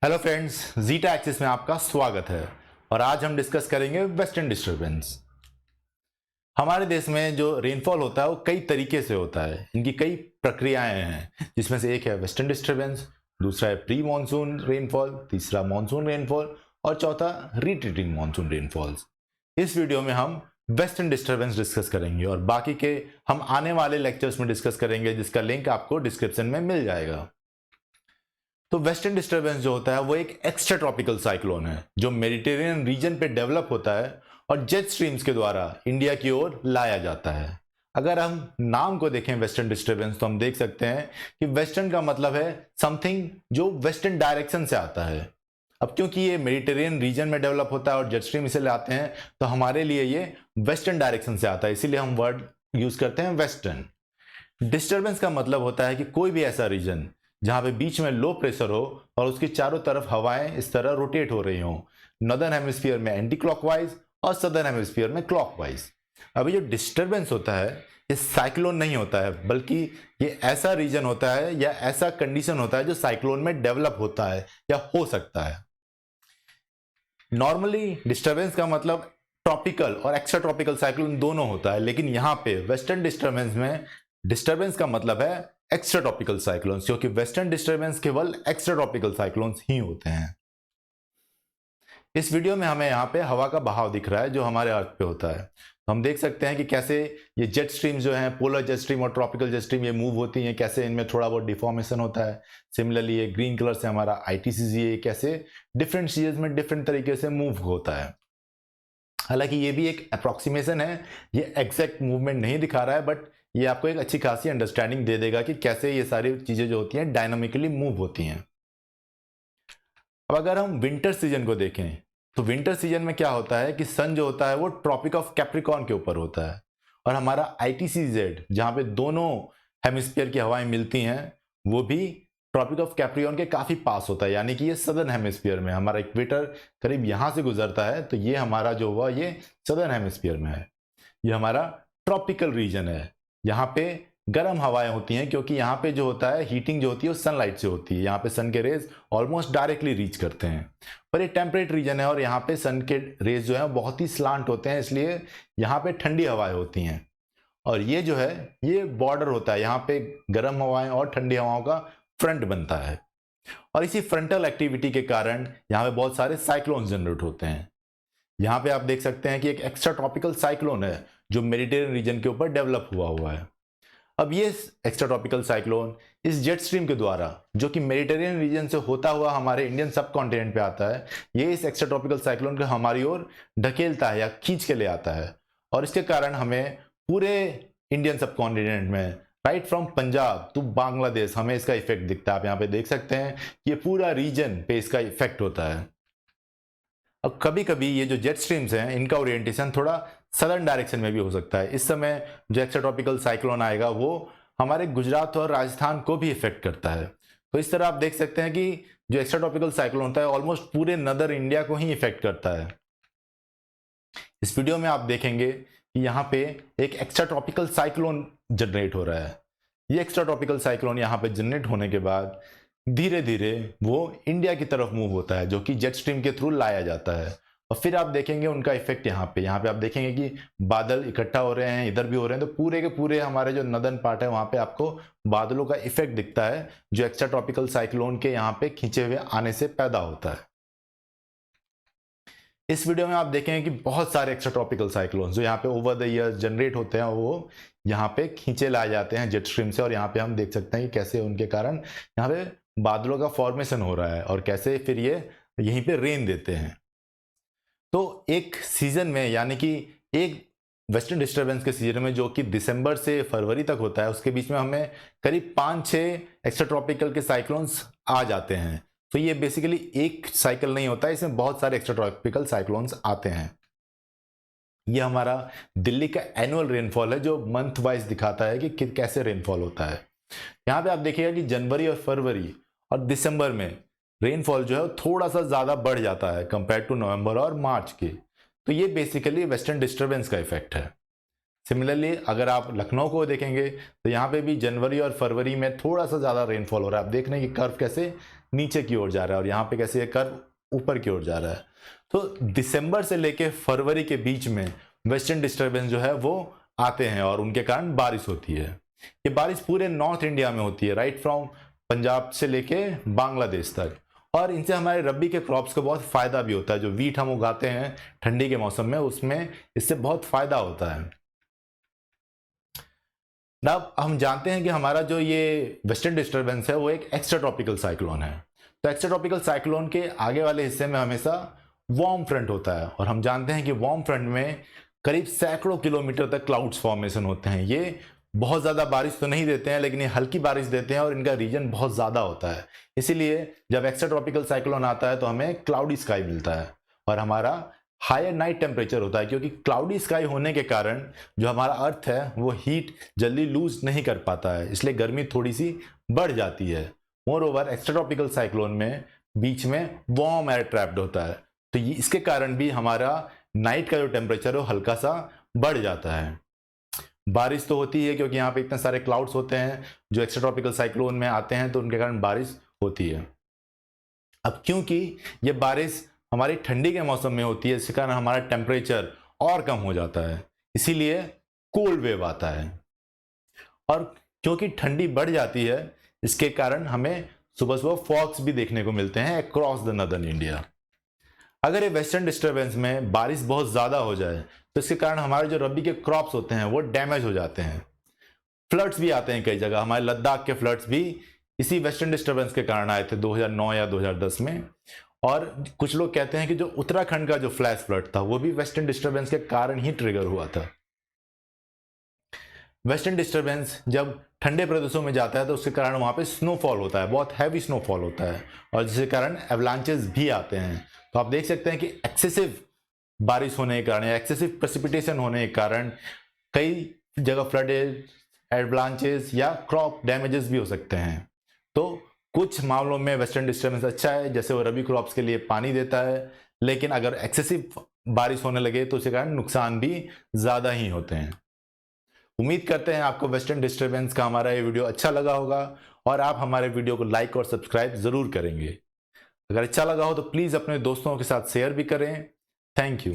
Hello friends, zeta axis में आपका स्वागत है। और आज हम डिस्कस करेंगे वेस्टर्न डिस्टरबेंस। हमारे देश में जो रेनफॉल होता है वो कई तरीके से होता है। इनकी कई प्रक्रियाएं हैं, जिसमें से एक है वेस्टर्न डिस्टरबेंस, दूसरा है प्री मानसून रेनफॉल, तीसरा मानसून रेनफॉल और चौथा रिट्रीटिंग मानसून रेनफॉल्स। इस वीडियो में हम वेस्टर्न डिस्टरबेंस डिस्कस करेंगे और बाकी के हम आने वाले लेक्चर्स में डिस्कस करेंगे, जिसका लिंक आपको डिस्क्रिप्शन में मिल जाएगा। तो वेस्टर्न डिस्टरबेंस जो होता है वो एक एक्स्ट्रा ट्रॉपिकल साइक्लोन है जो मेडिटेरियन रीजन पे डेवलप होता है और जेट स्ट्रीम्स के द्वारा इंडिया की ओर लाया जाता है। अगर हम नाम को देखें वेस्टर्न डिस्टरबेंस, तो हम देख सकते हैं कि वेस्टर्न का मतलब है समथिंग जो वेस्टर्न डायरेक्शन से आता है। अब क्योंकि ये मेडिटेरियन रीजन में डेवलप होता है और जेट स्ट्रीम इसे लाते हैं, तो हमारे लिए ये वेस्टर्न डायरेक्शन से आता है, इसीलिए हम वर्ड यूज करते हैं वेस्टर्न। डिस्टरबेंस का मतलब होता है कि कोई भी ऐसा रीजन जहां पे बीच में लो प्रेशर हो और उसकी चारों तरफ हवाएं इस तरह रोटेट हो रही हों, नॉर्दर्न हेमिस्फीयर में एंटी क्लॉकवाइज और सदर्न हेमिस्फीयर में क्लॉकवाइज। अभी जो डिस्टरबेंस होता है ये साइक्लोन नहीं होता है, बल्कि ये ऐसा रीजन होता है या ऐसा कंडीशन होता है जो साइक्लोन में डेवलप होता है या हो सकता है। नॉर्मली डिस्टरबेंस का मतलब ट्रॉपिकल और एक्स्ट्रा ट्रॉपिकल साइक्लोन दोनों होता है, लेकिन यहाँ पे वेस्टर्न डिस्टरबेंस में डिस्टरबेंस का मतलब है एक्स्ट्रा ट्रॉपिकल साइक्लोन्स, क्योंकि वेस्टर्न डिस्टरबेंस केवल एक्स्ट्रा ट्रॉपिकल साइक्लोन्स ही होते हैं। इस वीडियो में हमें यहाँ पे हवा का बहाव दिख रहा है जो हमारे अर्थ पे होता है। तो हम देख सकते हैं कि कैसे ये जेट स्ट्रीम जो है, पोलर जेट स्ट्रीम और ट्रॉपिकल जेट स्ट्रीम, ये मूव होती हैं, कैसे इनमें थोड़ा बहुत डिफॉर्मेशन होता है। सिमिलरली ये ग्रीन कलर से हमारा आईटीसीजी कैसे डिफरेंट सीजन में डिफरेंट तरीके से मूव होता है। हालांकि ये भी एक अप्रोक्सीमेशन है, ये एग्जैक्ट मूवमेंट नहीं दिखा रहा है, बट ये आपको एक अच्छी खासी अंडरस्टैंडिंग दे देगा कि कैसे ये सारी चीजें जो होती हैं डायनामिकली मूव होती हैं। अब अगर हम विंटर सीजन को देखें, तो विंटर सीजन में क्या होता है कि सन जो होता है वो ट्रॉपिक ऑफ कैप्रिकॉर्न के ऊपर होता है, और हमारा आईटीसीजेड जहां पे दोनों हेमिस्फीयर की हवाएं मिलती हैं वो भी ट्रॉपिक ऑफ कैप्रिकॉर्न के काफी पास होता है, यानी कि ये सदर्न हेमिस्फीयर में, हमारा इक्वेटर करीब यहां से गुजरता है, तो ये हमारा जो हुआ ये सदर्न हेमिस्फीयर में है। ये हमारा ट्रॉपिकल रीजन है। यहाँ पे गर्म हवाएं होती हैं, क्योंकि यहाँ पे जो होता है हीटिंग जो होती है वो सनलाइट से होती है। यहाँ पे सन के रेज ऑलमोस्ट डायरेक्टली रीच करते हैं, पर ये टेम्परेट रीजन है और यहाँ पे सन के रेज जो है बहुत ही स्लांट होते हैं, इसलिए यहाँ पे ठंडी हवाएं होती हैं। और ये जो है ये बॉर्डर होता है, यहाँ पे गर्म हवाएं और ठंडी हवाओं का फ्रंट बनता है, और इसी फ्रंटल एक्टिविटी के कारण यहाँ पे बहुत सारे साइक्लोन्स जनरेट होते हैं। यहाँ पे आप देख सकते हैं कि एक एक्स्ट्रा ट्रॉपिकल साइक्लोन है जो मेडिटेरियन रीजन के ऊपर डेवलप हुआ है। अब ये एक्स्ट्रा ट्रॉपिकल साइक्लोन इस जेट स्ट्रीम के द्वारा, जो कि मेडिटेरियन रीजन से होता हुआ हमारे इंडियन सब कॉन्टिनेंट पे आता है, ये इस एक्स्ट्रा ट्रॉपिकल साइक्लोन को हमारी ओर ढकेलता है या खींच के ले आता है, और इसके कारण हमें पूरे इंडियन सब कॉन्टिनेंट में, right from Punjab to Bangladesh, हमें इसका इफेक्ट दिखता है। आप यहाँ पे देख सकते हैं कि ये पूरा रीजन पे इसका इफेक्ट होता है। अब कभी कभी ये जो जेट स्ट्रीम्स हैं इनका ओरिएंटेशन थोड़ा सदर्न डायरेक्शन में भी हो सकता है। इस समय जो एक्स्ट्रा ट्रॉपिकल साइक्लोन आएगा वो हमारे गुजरात और राजस्थान को भी इफेक्ट करता है। तो इस तरह आप देख सकते हैं कि जो एक्स्ट्रा ट्रॉपिकल साइक्लोन होता है ऑलमोस्ट पूरे नदर इंडिया को ही इफेक्ट करता है। इस वीडियो में आप देखेंगे कि यहाँ पे एक एक्स्ट्रा ट्रॉपिकल साइक्लोन जनरेट हो रहा है। ये एक्स्ट्रा ट्रॉपिकल साइक्लोन यहाँ पे जनरेट होने के बाद धीरे धीरे वो इंडिया की तरफ मूव होता है, जो कि जेट स्ट्रीम के थ्रू लाया जाता है। और फिर आप देखेंगे उनका इफेक्ट यहाँ पे आप देखेंगे कि बादल इकट्ठा हो रहे हैं, इधर भी हो रहे हैं, तो पूरे के पूरे हमारे जो नदर्न पार्ट है वहां पे आपको बादलों का इफेक्ट दिखता है, जो एक्स्ट्रा ट्रॉपिकल साइक्लोन के यहाँ पे खींचे हुए आने से पैदा होता है। इस वीडियो में आप देखेंगे कि बहुत सारे एक्स्ट्रा ट्रॉपिकल साइक्लोन जो यहाँ पे ओवर द ईयर जनरेट होते हैं वो यहाँ पे खींचे लाए जाते हैं जेट स्ट्रीम से, और यहाँ पे हम देख सकते हैं कि कैसे उनके कारण यहाँ पे बादलों का फॉर्मेशन हो रहा है और कैसे फिर ये यहीं पे रेन देते हैं। तो एक सीजन में, यानी कि एक वेस्टर्न डिस्टर्बेंस के सीजन में जो कि दिसंबर से फरवरी तक होता है, उसके बीच में हमें करीब 5-6 एक्स्ट्रा ट्रॉपिकल के साइक्लोन्स आ जाते हैं। तो ये बेसिकली एक साइकिल नहीं होता है, इसमें बहुत सारे एक्स्ट्रा ट्रॉपिकल साइक्लोन्स आते हैं। ये हमारा दिल्ली का एनुअल रेनफॉल है जो मंथ वाइज दिखाता है कि कैसे रेनफॉल होता है। यहाँ पे आप देखिएगा कि जनवरी और फरवरी और दिसंबर में रेनफॉल जो है थोड़ा सा ज्यादा बढ़ जाता है कंपेयर टू नवंबर और मार्च के। तो ये बेसिकली वेस्टर्न डिस्टर्बेंस का इफेक्ट है। सिमिलरली अगर आप लखनऊ को देखेंगे तो यहाँ पे भी जनवरी और फरवरी में थोड़ा सा ज्यादा रेनफॉल हो रहा है। आप देख रहे हैं कि कर्व कैसे नीचे की ओर जा रहा है और यहाँ पे कैसे ये कर्व ऊपर की ओर जा रहा है। तो दिसंबर से लेके फरवरी के बीच में वेस्टर्न डिस्टर्बेंस जो है वो आते हैं और उनके कारण बारिश होती है। ये बारिश पूरे नॉर्थ इंडिया में होती है, राइट फ्रॉम पंजाब से लेके बांग्लादेश तक, और इनसे हमारे रबी के क्रॉप्स को बहुत फायदा भी होता है। जो वीट हम उगाते हैं ठंडी के मौसम में, उसमें इससे बहुत फायदा होता है। अब हम जानते हैं कि हमारा जो ये वेस्टर्न डिस्टर्बेंस है वो एक एक्स्ट्रा ट्रॉपिकल साइक्लोन है। तो एक्स्ट्रा ट्रॉपिकल साइक्लोन के आगे वाले हिस्से में हमेशा वार्म फ्रंट होता है और हम जानते हैं कि वार्म फ्रंट में करीब सैकड़ों किलोमीटर तक क्लाउड्स फॉर्मेशन होते हैं। ये बहुत ज़्यादा बारिश तो नहीं देते हैं, लेकिन ये हल्की बारिश देते हैं और इनका रीजन बहुत ज़्यादा होता है। इसीलिए जब एक्स्ट्रा ट्रॉपिकल साइक्लोन आता है तो हमें क्लाउडी स्काई मिलता है और हमारा हायर नाइट टेम्परेचर होता है, क्योंकि क्लाउडी स्काई होने के कारण जो हमारा अर्थ है वो हीट जल्दी लूज नहीं कर पाता है, इसलिए गर्मी थोड़ी सी बढ़ जाती है। More over extra tropical cyclone में बीच में वार्म एयर ट्रैप्ड होता है, तो इसके कारण भी हमारा नाइट का जो टेम्परेचर है वो हल्का सा बढ़ जाता है। बारिश तो होती है क्योंकि यहाँ पे इतने सारे क्लाउड्स होते हैं जो एक्स्ट्रा ट्रॉपिकल साइक्लोन में आते हैं, तो उनके कारण बारिश होती है। अब क्योंकि ये बारिश हमारी ठंडी के मौसम में होती है, इसके कारण हमारा टेम्परेचर और कम हो जाता है, इसीलिए कोल्ड वेव आता है। और क्योंकि ठंडी बढ़ जाती है, इसके कारण हमें सुबह सुबह फॉग्स भी देखने को मिलते हैं अक्रॉस द नदर्न इंडिया। अगर ये वेस्टर्न डिस्टर्बेंस में बारिश बहुत ज़्यादा हो जाए तो इसके कारण हमारे जो रबी के क्रॉप्स होते हैं वो डैमेज हो जाते हैं। फ्लड्स भी आते हैं कई जगह, हमारे लद्दाख के फ्लड्स भी इसी वेस्टर्न डिस्टर्बेंस के कारण आए थे 2009 या 2010 में। और कुछ लोग कहते हैं कि जो उत्तराखंड का जो फ्लैश फ्लड था वो भी वेस्टर्न डिस्टर्बेंस के कारण ही ट्रिगर हुआ था। वेस्टर्न डिस्टर्बेंस जब ठंडे प्रदेशों में जाता है तो उसके कारण वहाँ पे स्नोफॉल होता है, बहुत हैवी स्नोफॉल होता है और जिसके कारण एवलांचेस भी आते हैं। तो आप देख सकते हैं कि एक्सेसिव बारिश होने के कारण या एक्सेसिव प्रेसिपिटेशन होने के कारण कई जगह फ्लडेज, एवलांचेस या क्रॉप डैमेजेस भी हो सकते हैं। तो कुछ मामलों में वेस्टर्न डिस्टर्बेंस अच्छा है, जैसे वो रबी क्रॉप्स के लिए पानी देता है, लेकिन अगर एक्सेसिव बारिश होने लगे तो उसके कारण नुकसान भी ज़्यादा ही होते हैं। उम्मीद करते हैं आपको वेस्टर्न डिस्टर्बेंस का हमारा ये वीडियो अच्छा लगा होगा और आप हमारे वीडियो को लाइक और सब्सक्राइब ज़रूर करेंगे। अगर अच्छा लगा हो तो प्लीज़ अपने दोस्तों के साथ शेयर भी करें। Thank you.